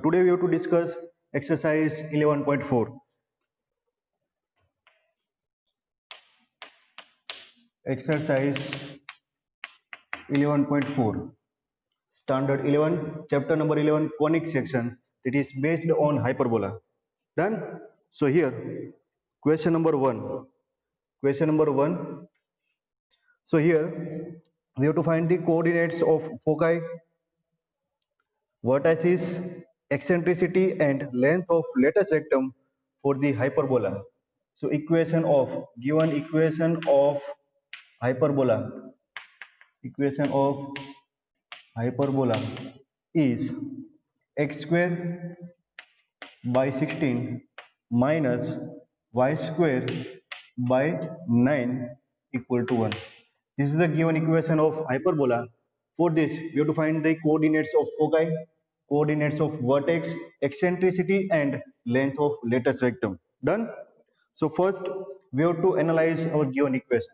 today we have to discuss exercise 11.4. Exercise 11.4. Standard 11, chapter number 11, conic section, that is based on hyperbola. Done? So here, question number 1. Question number 1. So here, we have to find the coordinates of foci, vertices, eccentricity and length of latus rectum for the hyperbola. So equation of, given equation of hyperbola, equation of hyperbola is x square by 16 minus y square by 9 equal to 1. This is the given equation of hyperbola. For this, we have to find the coordinates of foci, coordinates of vertex, eccentricity and length of latus rectum. Done? So first, we have to analyze our given equation.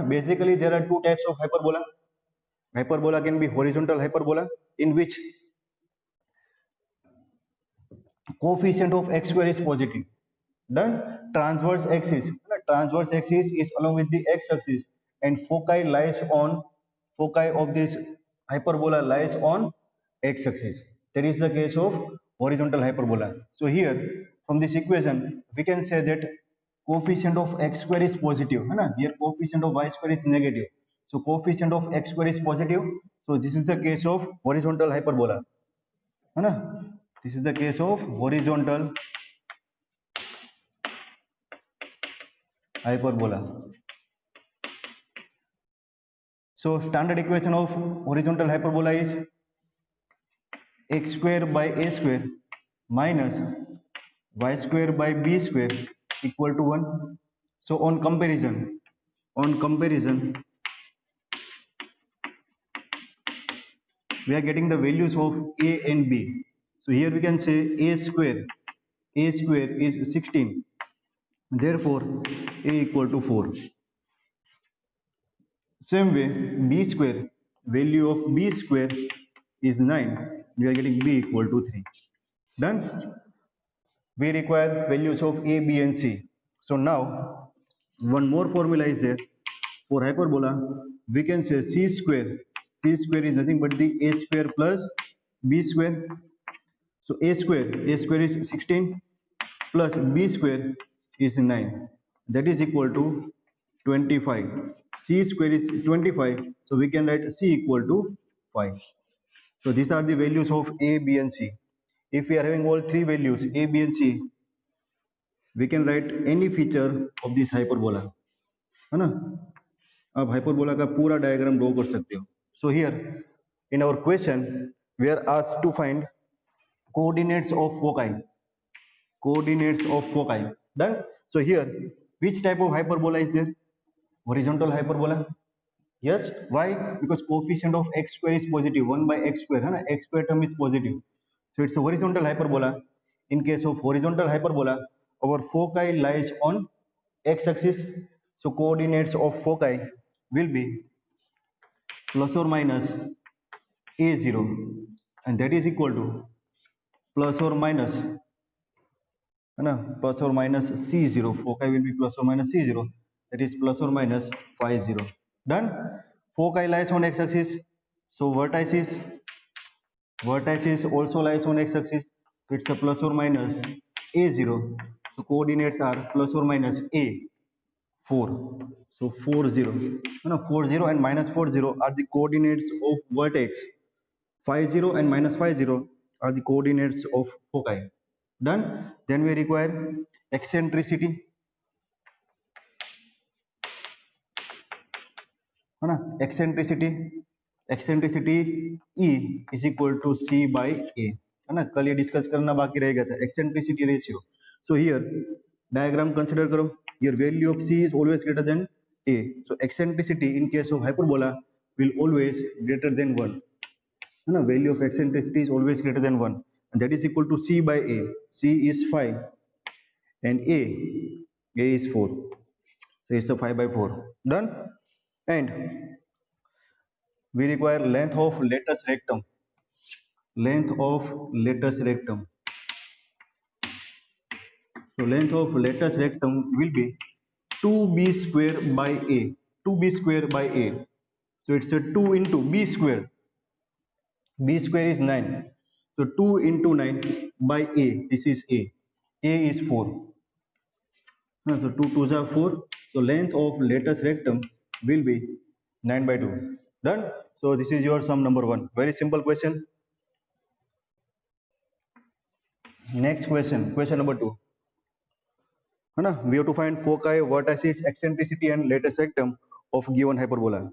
Basically, there are two types of hyperbola. Hyperbola can be horizontal hyperbola, in which coefficient of x square is positive. Then transverse axis is along with the x-axis, and foci of this hyperbola lies on x-axis. That is the case of horizontal hyperbola. So here from this equation we can say that coefficient of x square is positive. Here coefficient of y square is negative. So coefficient of x square is positive. So this is the case of horizontal hyperbola. This is the case of horizontal hyperbola. So standard equation of horizontal hyperbola is x square by a square minus y square by b square equal to 1. So on comparison, we are getting the values of a and b. So here we can say a square is 16. Therefore, a equal to 4. Same way, b square, value of b square is 9. We are getting b equal to 3. Done? We require values of a, b and c. So now, one more formula is there. For hyperbola, we can say c square. C square is nothing but the a square plus b square. So a square is 16 plus b square is 9. That is equal to 25. C square is 25. So we can write c equal to 5. So these are the values of a, b and c. If we are having all three values a, b and c, we can write any feature of this hyperbola. है ना? आप hyperbola का पूरा diagram draw कर सकते हो. So here in our question we are asked to find coordinates of foci. Done? So here which type of hyperbola is there? Horizontal hyperbola. Yes. Why? Because coefficient of x square is positive. 1 by x square. है ना? X square term is positive. So it's a horizontal hyperbola. In case of horizontal hyperbola, our foci lies on x-axis. So coordinates of foci will be plus or minus a0, and that is equal to plus or minus c0. Foci will be plus or minus c0. That is plus or minus 50. Done? Foci lies on x-axis. So vertices also lies on x-axis. It's a plus or minus a0. So coordinates are plus or minus a 4. So 40. 40 and minus 40 are the coordinates of vertex. 50 and minus 50 are the coordinates of foci. Done? Then we require eccentricity. eccentricity E is equal to C by A. है ना? कल ये discuss करना बाकी रह गया था, eccentricity ratio. So here diagram consider करो. Here value of C is always greater than A. So eccentricity in case of hyperbola will always greater than 1. है ना? Value of eccentricity is always greater than 1, and that is equal to C by A. C is 5 and A is 4. So it's a 5 by 4. Done? And we require length of latus rectum. length of latus rectum. So length of latus rectum will be 2b square by a. 2b square by a. So it's a 2 into b square. B square is 9. So 2 into 9 by a. This is a. A is 4. So 2 2s are 4. So length of latus rectum will be 9 by 2. Done. So this is your sum number 1. Very simple question. Next question. Question number 2. We have to find foci, vertices, eccentricity and latus rectum of given hyperbola.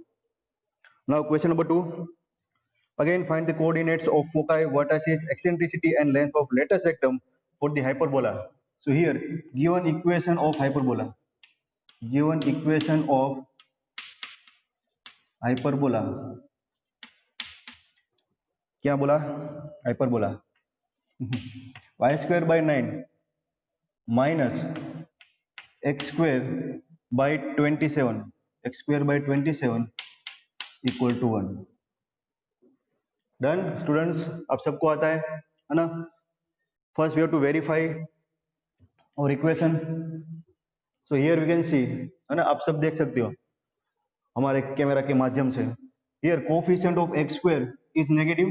Now question number 2. Again find the coordinates of foci, vertices, eccentricity and length of latus rectum for the hyperbola. So here given equation of hyperbola. Given equation of hyperbola. क्या बोला? Hyperbola. y square by 9 minus x square by 27. X square by 27 equal to 1. Done students. आप सबको आता है ना? First we have to verify our equation. So here we can see है ना, आप सब देख सकते हो हमारे कैमरा के माध्यम से. Here coefficient of x square is negative.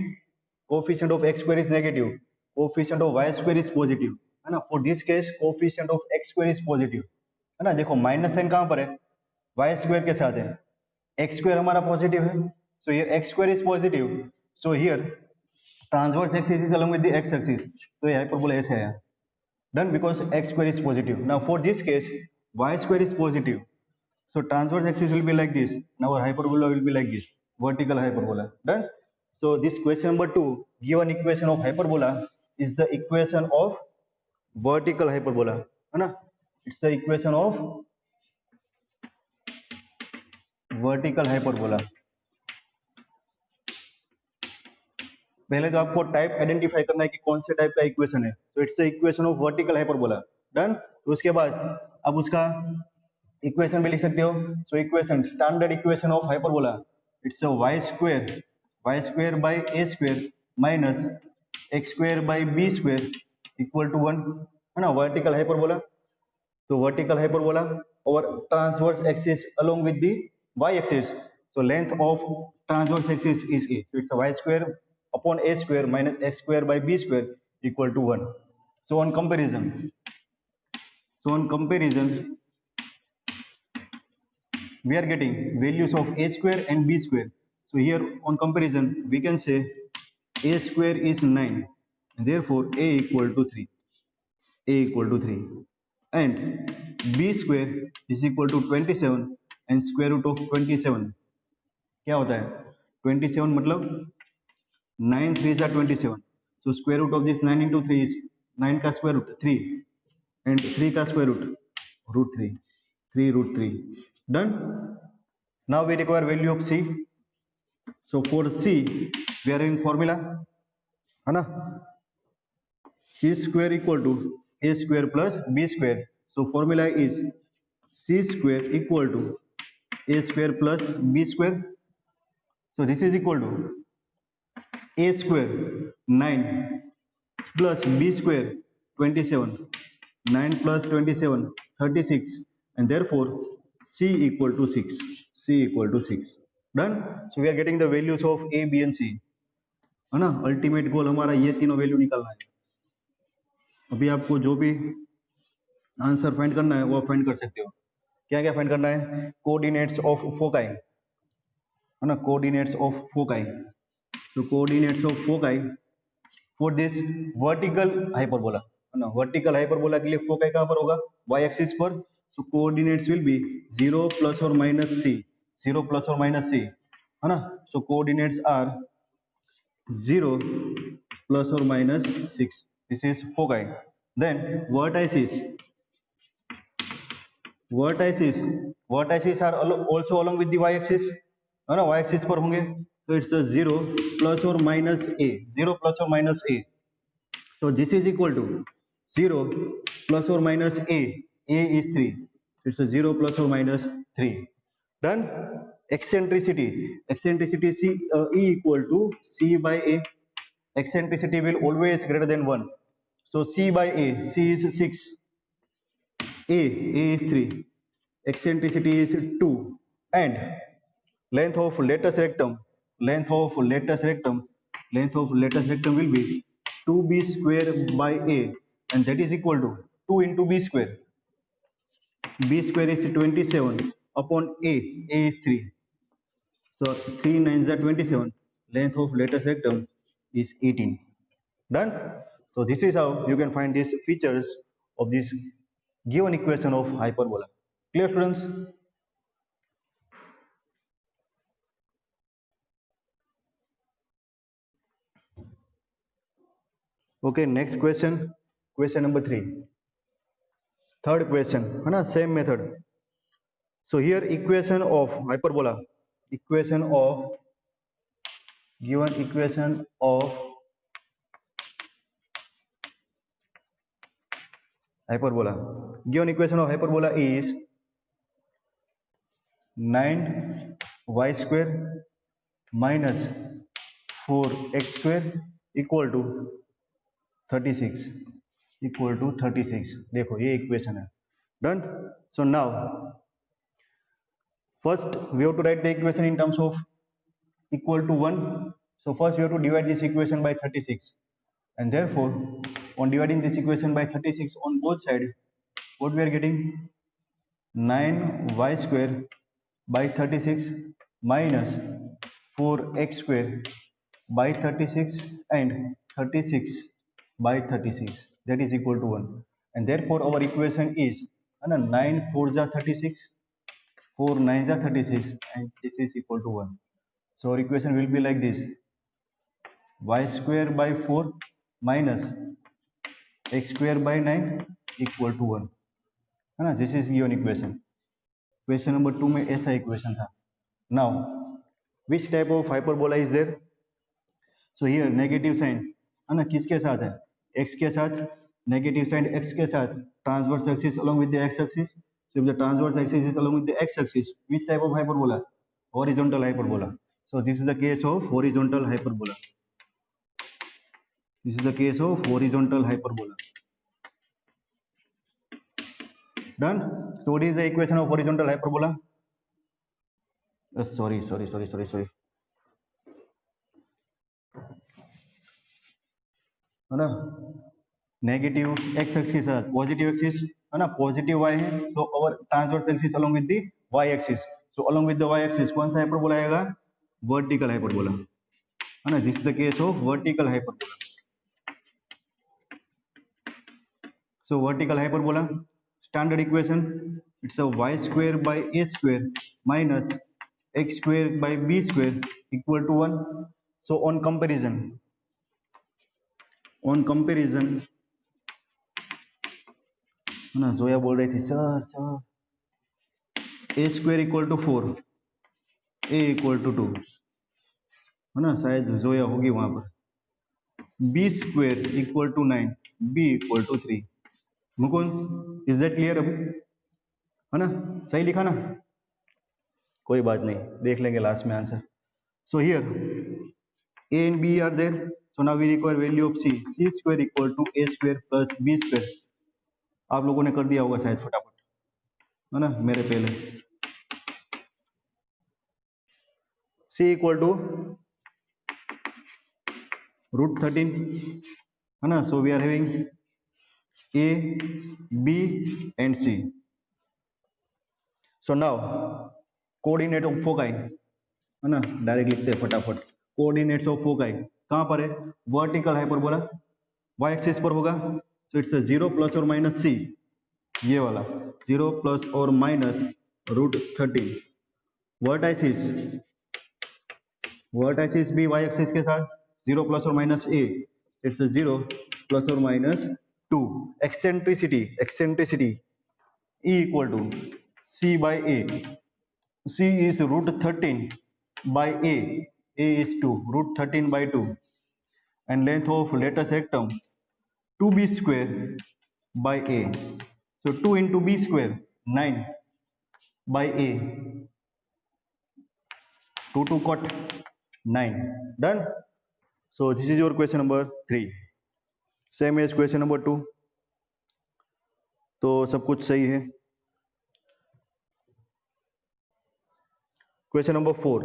Coefficient of x square is negative. Coefficient of y square is positive. है ना? For this case coefficient of x square is positive. है ना? देखो माइनस साइन कहाँ पर है? y स्क्वायर के साथ है. x स्क्वायर हमारा पॉजिटिव है. So here x square is positive. So here transverse axis is along with the x axis. तो ये हाइपरबोला ऐसे है. Done because x square is positive. Now for this case y square is positive. So transverse axis will be like this. Now our hyperbola will be like this. Vertical hyperbola. Done. So this question number 2, given equation of hyperbola is the equation of vertical hyperbola. है ना? It's the equation of vertical hyperbola. पहले तो आपको type identify करना है कि कौन से टाइप का इक्वेशन है. तो it's the equation of vertical hyperbola. Done. तो उसके बाद अब उसका इक्वेशन भी लिख सकते हो. So equation standard equation of hyperbola it's a y square by a square minus x square by b square equal to 1. है ना? Vertical hyperbola. तो वर्टिकल हाइपरबोला और transverse axis along with the y axis. So length of transverse axis is a. So it's a y square upon a square minus x square by b square equal to 1. So on comparison, we are getting values of a square and b square. So here on comparison, we can say a square is 9, and therefore a equal to 3. A equal to 3, and b square is equal to 27, and square root of 27 क्या होता है? 27 मतलब 9 3s are 27. So square root of this 9 into 3 is 9 का square root 3, and 3 का square root 3. 3 root 3. Done. Now we require value of c. So for c we are in formula, है ना? c square equal to a square plus b square. So formula is c square equal to a square plus b square. So this is equal to a square 9 plus b square 27. 9 plus 27 36, and therefore c equal to 6. C equal to 6. Done. So we are getting the values of a, b and c. है ना? Ultimate goal हमारा ये तीनों value निकालना है. अभी आपको जो भी आंसर फाइंड करना है वो फाइंड कर सकते हो. क्या क्या फाइंड करना है? कोऑर्डिनेट्स ऑफ फोकाई, है ना? Coordinates of foci. So coordinates of foci for this vertical hyperbola, है ना? वर्टिकल हाइपरबोला के लिए फोकाई कहाँ पर होगा? y एक्सिस पर. So coordinates will be 0 plus or minus c. 0 plus or minus c, है ना? So coordinates are 0 plus or minus 6. This is foci. Then vertices are also along with the y axis, है ना? y axis पर होंगे. So it's a 0 plus or minus a. 0 plus or minus a. So this is equal to 0 plus or minus a. A is 3. It's a 0 plus or minus 3. Done. Eccentricity c e equal to c by a. eccentricity will always greater than 1. So C by A, C is 6, A is 3, eccentricity is 2, and length of lattice rectum, length of lattice rectum, length of lattice rectum will be 2b square by A, and that is equal to 2 into b square. B square is 27 upon A is 3. So 3 9s are 27. Length of lattice rectum is 18. Done? So this is how you can find these features of this given equation of hyperbola. Clear, students? Okay, next question. Question number 3. Third question. Same method. So here equation of hyperbola. Equation of given equation of hyperbola. Given equation of hyperbola is 9y square minus 4x square equal to 36 equal to 36. देखो ये equation है. Done? So now first we have to write the equation in terms of equal to 1. So first we have to divide this equation by 36, and therefore on dividing this equation by 36 on both sides, what we are getting, 9y square by 36 minus 4x square by 36 and 36 by 36, that is equal to 1, and therefore our equation is 9 4s are 36, 4 9s are 36, and this is equal to 1. So our equation will be like this: y square by 4 minus x square by 9 equal to 1, है ना. This is given equation. Question number 2 में ऐसा equation था. Now which type of hyperbola is there? So here negative sign है ना किसके साथ है, x के साथ. नेगेटिव साइन x के साथ, transverse axis along with the x axis. So if the transverse axis is along with the x axis, which type of hyperbola? Horizontal hyperbola. So this is the case of horizontal hyperbola. This is the case of horizontal hyperbola. Done? So what is the equation of horizontal hyperbola? Sorry. है ना, negative x axis के साथ positive axis है ना, positive y है. सो और transverse axis along with the y axis. So along with the y axis कौन सा हाइपरबोला आएगा? वर्टिकल हाइपरबोला, है ना. This is the case of vertical hyperbola. So vertical hyperbola, standard equation, it's a y square by a square minus x square by b square equal to 1. So on comparison, है ना, जोया बोल रही थी sir a square equal to 4, a equal to 2, है ना, शायद जोया होगी वहां पर. b square equal to 9, b equal to 3. Mukund, is that clear? अभी है ना, सही लिखा ना? कोई बात नहीं, देख लेंगे लास्ट में answer. So here a and b are there. So now we require value of c square equal to a square plus b square. आप लोगों ने कर दिया होगा शायद फटाफट, है ना, मेरे पहले. c equal to root 13, है ना. So we are having a, b and c. So now coordinate of foci, है ना, डायरेक्ट लिखते हैं फटाफट. कोऑर्डिनेट्स ऑफ फोकाई कहां पर है? वर्टिकल हाइपरबोला y एक्सिस पर होगा. सो इट्स 0 प्लस और माइनस c, ये वाला 0 प्लस और माइनस रूट 13. वर्टाइसिस भी y एक्सिस के साथ 0 प्लस और माइनस a, इट्स 0 प्लस और minus 2. Eccentricity E equal to c by a. c is root 13 by a is 2, root 13 by 2, and length of lattice rectum 2b square by a. So 2 into b square 9 by a, 2 2 cut 9. Done? So this is your question number 3, same as question number 2. तो सब कुछ सही है. Question number 4,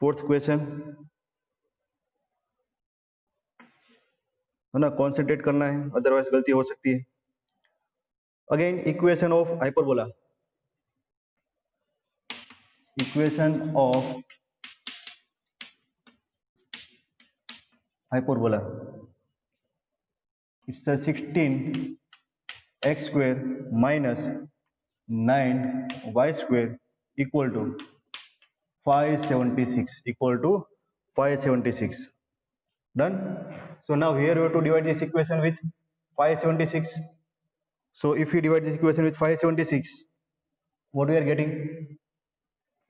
fourth question है ना, concentrate करना है, otherwise गलती हो सकती है. Again equation of hyperbola, equation of hyperbola, it's the 16x square minus 9y square equal to 576, equal to 576. Done. So now here we have to divide this equation with 576. So if we divide this equation with 576, what we are getting,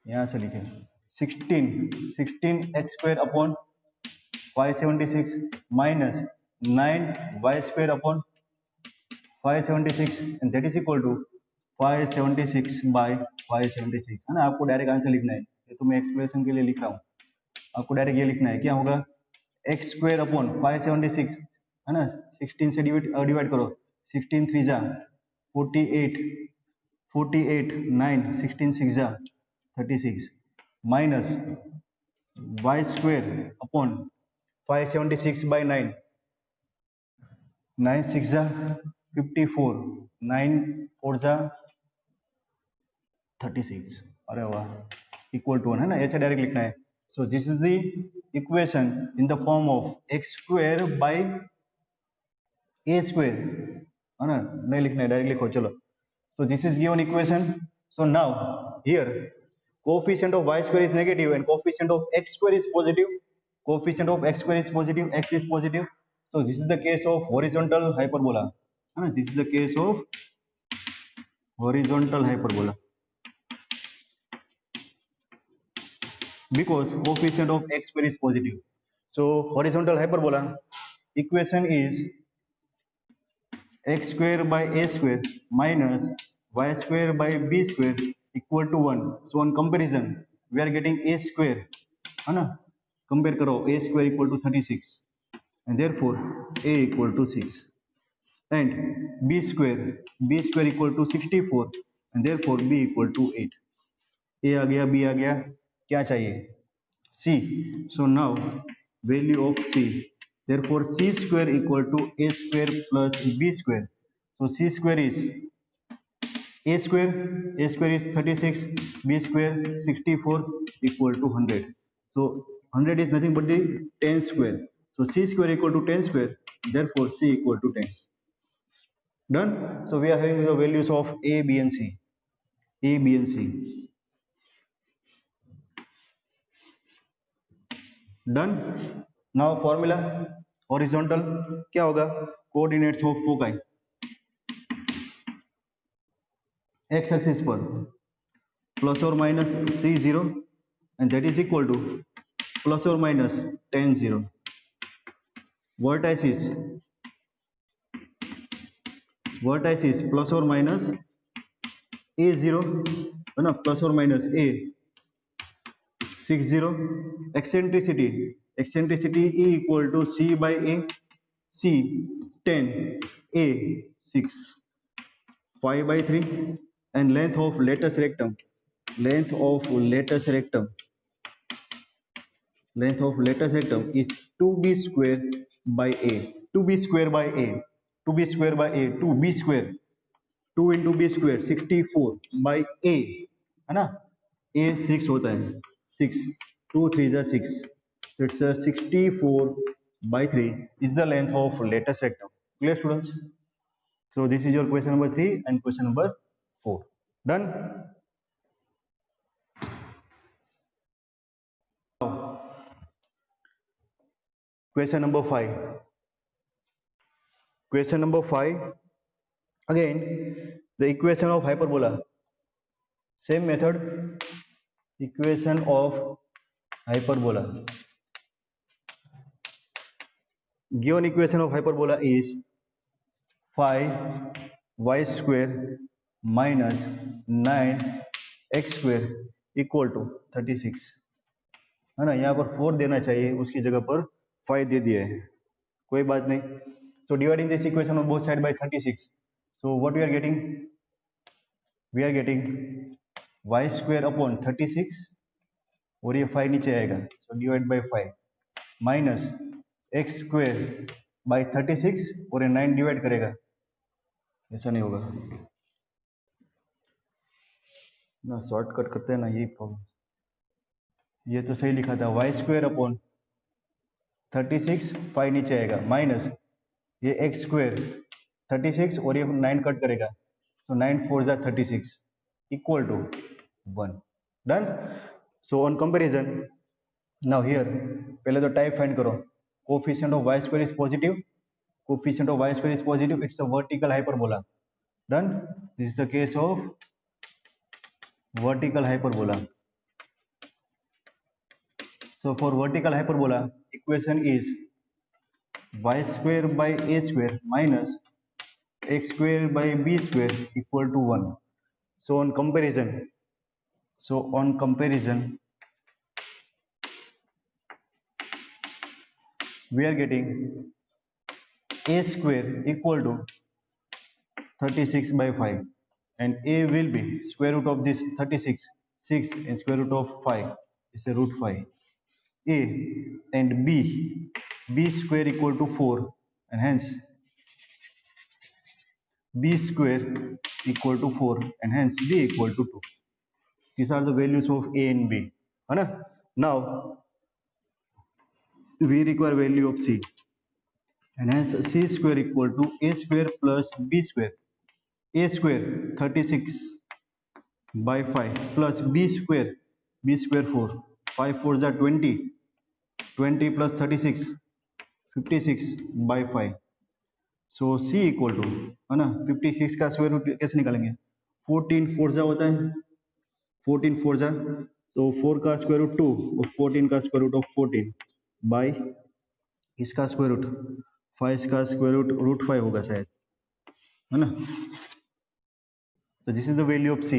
यहाँ से लिखें 16x square upon 576 minus 9y square upon 576 and that is equal to 576 by 576 है ना. आपको direct answer लिखना है, ये तो मैं एक्सप्रेशन के लिए लिख रहा हूँ, आपको डायरेक्ट ये लिखना है. क्या होगा, x स्क्वायर अपॉन 576 है ना, 16 से डिवाइड करो, 16 3 जा 48, 48 9 16 6 जा 36 minus y square upon 576 by 9, 9 6 जा 54, 9 4 जा 36. अरे वाह, इक्वल टू 1 है ना, ऐसे डायरेक्ट लिखना है. So this is the equation in the form of x square by A square है ना, नहीं लिखना है, डायरेक्ट लिखो. चलो, so this is given equation. So now here coefficient of y square is negative and coefficient of x square is positive. Coefficient of x square is positive, x is positive. So this is the case of horizontal hyperbola. This is the case of horizontal hyperbola because coefficient of x square is positive. So horizontal hyperbola equation is x square by a square minus y square by b square equal to 1. So on comparison we are getting a square है ना, compare करो, a square equal to 36 and therefore a equal to 6 and b square equal to 64 and therefore b equal to 8. a आ गया, b आ गया, क्या चाहिए, c. So now value of c, therefore c square equal to a square plus b square. So c square is a square is 36, b square 64 equal to 100. So 100 is nothing but the 10 square. So c square equal to 10 square, therefore c equal to 10. Done. So we are having the values of a, b and c. a, b and c. Done. Now formula horizontal क्या होगा, coordinates of foci x axis पर plus or minus c0 and that is equal to plus or minus tan 0. Vertices plus or minus a0 है ना, plus or minus a 60. eccentricity e equal to c by a, c 10, a 6, 5 by 3 and length of lattice rectum is 2b square by a, 2b square by a, 2b square by a, 2b square, 2 into b square 64 by a है ना, a 6 होता है, 6 2 3 जा 6, it's a 64 by 3 is the length of lattice rectum. Clear students? So this is your question number 3 and question number 4. Done. Question number 5. Question number 5. Again, the equation of hyperbola. Same method. Equation of hyperbola. Given equation of hyperbola is 5y square minus 9x square equal to 36. है ना, यहाँ पर 4 देना चाहिए, उसकी जगह पर 5 दे दिया है, कोई बात नहीं. So dividing this equation on both sides by 36. So what we are getting? We are getting y square upon 36 और ये 5 नीचे आएगा, so divide by 5 minus x square by 36 और ये 9 डिवाइड करेगा, ऐसा नहीं होगा ना, शॉर्टकट करते हैं ना, यही प्रॉब्लम. ये तो सही लिखा था, वाई स्क्वायर अपॉन 36, 5 नीचे आएगा, माइनस ये एक्स स्क्वायर 36 और ये 9 कट करेगा, सो 9 4 जा 36 equal to 1. Done. So on comparison now here पहले तो टाइप फाइंड करो. Coefficient of Y square is positive, coefficient of Y square is positive, it's a vertical hyperbola. Done. This is the case of vertical hyperbola. So for vertical hyperbola, equation is y square by a square minus x square by b square equal to 1. So on comparison, we are getting a square equal to 36 by 5, and a will be square root of this 36, 6, and square root of 5 is a root 5. A and b square equal to 4, and hence b square equal to 4, and hence b equal to 2. These are the values of a and b. Now we require value of c, and hence c square equal to a square plus b square. A square 36 by 5 plus b square 4, 5 4s are 20, 20 plus 36 56 by 5. So c equal to, है ना, 56 का square root कैसे निकालेंगे, 14 4 जा होता है, 14 4 जा, सो 4 का स्क्वायर रूट 2 और 14 का स्क्वायर रूट ऑफ 14 बाई इसका स्क्वायर रूट 5 का स्क्वायर रूट 5 होगा शायद, है ना. So this is the value of c.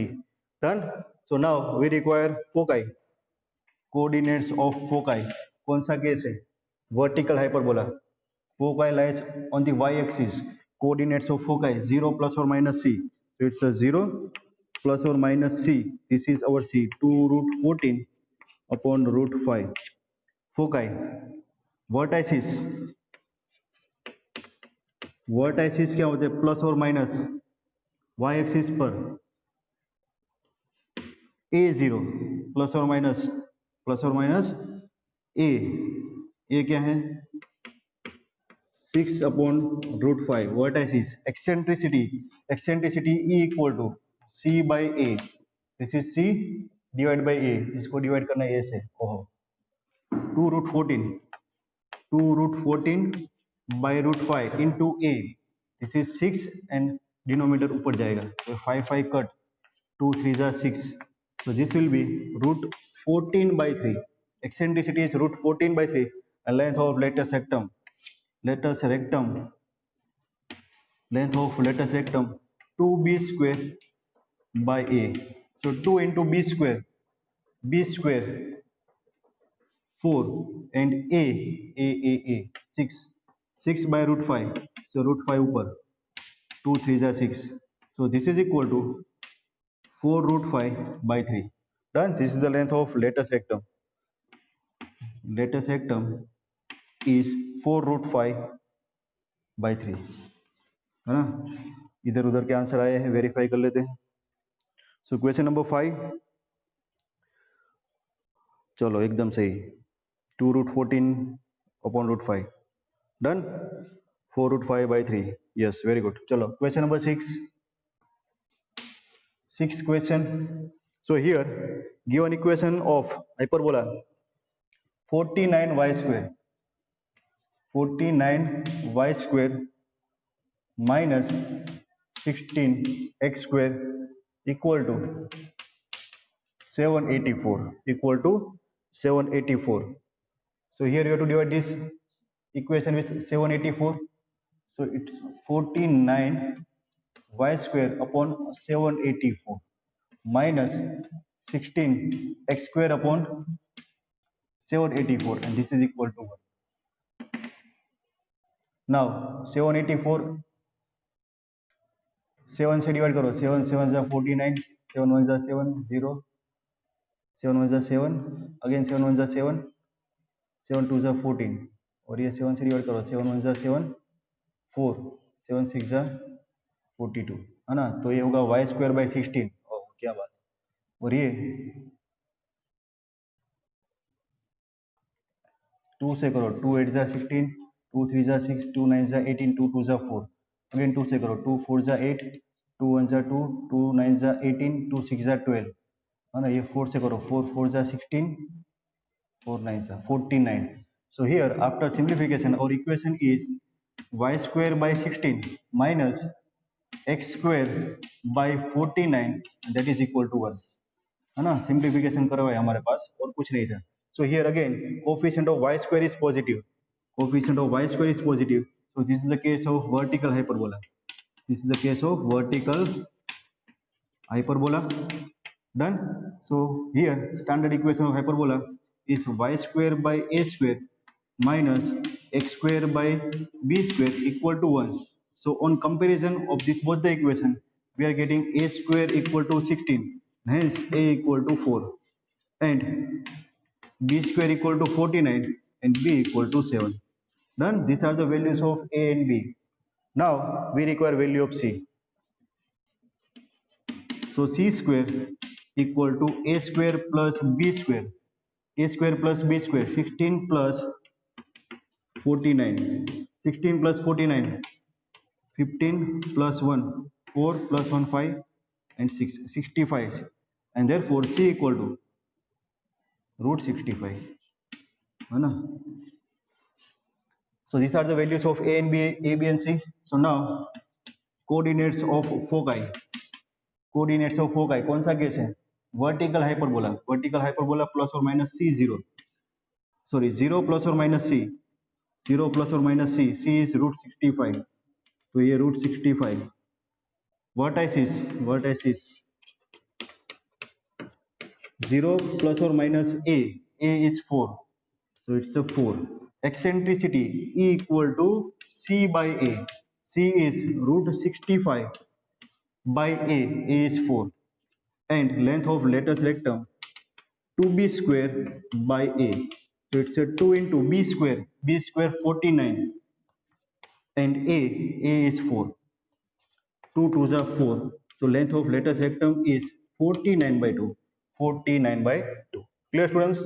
Done. So now we require foci, coordinates of foci. कौन सा केस है, vertical hyperbola. Foci lies on the y-axis. Coordinates of foci 0 plus or minus c. So it's a 0 plus or minus c. This is our c, 2 root 14 upon root 5. Foci, vertices. Vertices क्या होते हैं, plus और minus y axis पर a0 plus और minus a क्या है 6 upon root 5. Vertices, eccentricity E equal to c by a. This is c divide by a, इसको divide करना है a से. ओहो, 2 root 14 by root 5 into a. This is 6 and denominator ऊपर जाएगा, तो 5 5 कट, 2 3 जा 6. So this will be root 14 by 3. Eccentricity is root 14 by 3. And length of latus rectum, length of latus rectum 2b square by a. So 2 into b square 4, and a 6 by root 5. So root 5 ऊपर, 2 3 जा 6. So this is equal to 4 root 5 by 3. Done. This is the length of latus rectum. Latus rectum is 4 root 5 by 3. है ना, इधर उधर के answer आए हैं, verify कर लेते हैं. सो क्वेश्चन नंबर 5, चलो एकदम सही, 2 root 14 upon root 5. Done. 4 root 5 by 3. Yes, very good. चलो question number 6. Sixth question. So here given equation of hyperbola 49y square minus 16x square equal to 784. So here you have to divide this equation with 784. So it's 49y square upon 784 minus 16x square upon 784, and this is equal to 1. Now 784, 7 से divide करो, 7 7 जा 49, 7 1 जा 7 0, 7 1 जा 7, again 7 1 जा 7, 7 2 जा 14, और ये 7 से डिवाइड करो, 7 1 जा 7 4, 7 6 जा 42, है ना। तो ये होगा वाई स्क्वायर बाई 16। ओह क्या बात। और ये 2 से करो, 2 8 जा 16, 2 3 जा 6, 2 9 जा 18, 2 2 जा 4, अगेन 2 से करो, 2 4 जा 8, 2 1 जा 2, 2 9 जा 18, 2 6 जा 12, है ना। ये 4 से करो, 4 4 जा 16, 4 9 जा 49. So here after simplification our equation is y square by 16 minus x square by 49, that is equal to 1, है ना। सिंप्लीफिकेशन करवाए हमारे पास और कुछ नहीं था। So here again coefficient of y square is positive, coefficient of y square is positive, so this is the case of vertical hyperbola, this is the case of vertical hyperbola. Done. So here standard equation of hyperbola is y square by a square minus x square by b square equal to 1. So on comparison of this both the equation, we are getting a square equal to 16, hence a equal to 4, and b square equal to 49 and b equal to 7. Done. These are the values of a and b. Now we require value of c. So c square equal to a square plus b square, a square plus b square, 16 plus 49, 16 plus 49, 15 plus 1, 4 plus 1 5, and 6, 65, and therefore c equal to root 65, है ना। So these are the values of a and b, a b and c. So now coordinates of foci, coordinates of foci कौन सा case है, vertical hyperbola, vertical hyperbola plus और minus C 0, sorry 0 plus और minus C, 0 plus और minus C, C is root 65, तो ये root 65, vertices, vertices 0 plus और minus A is 4, so it's a 4, eccentricity E equal to C by A, C is root 65 by A is 4, and length of lattice rectum 2b square by A, so it's a 2 into b square 49, and A is 4, 2 2s are 4, so length of lattice rectum is 49 by 2, 49 by 2. Clear students?